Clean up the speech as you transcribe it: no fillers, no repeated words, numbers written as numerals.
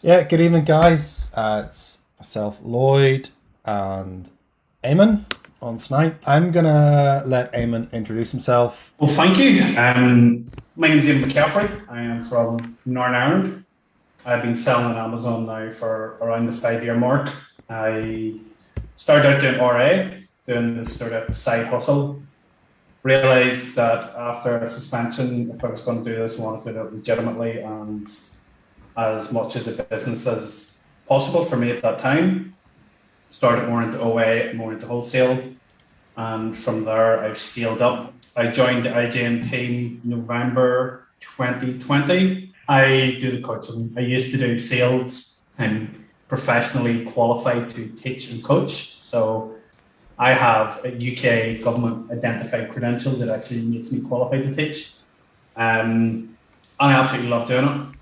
Yeah, good evening, guys. It's myself, Lloyd, and Eamon on tonight. I'm gonna let Eamon introduce himself. Well, thank you. My name's Eamonn Mccaffrey. I am from Northern Ireland. I've been selling on Amazon now for around the 5 year mark. I started out doing RA, doing this sort of side hustle. Realized that after a suspension, if I was going to do this, I wanted to do it legitimately and as much as a business as possible for me at that time. Started more into OA and more into wholesale. And from there, I've scaled up. I joined the Igen team November 2020. I do the coaching. I used to do sales and professionally qualified to teach and coach. So I have a UK government identified credential that actually makes me qualified to teach. And I absolutely love doing it.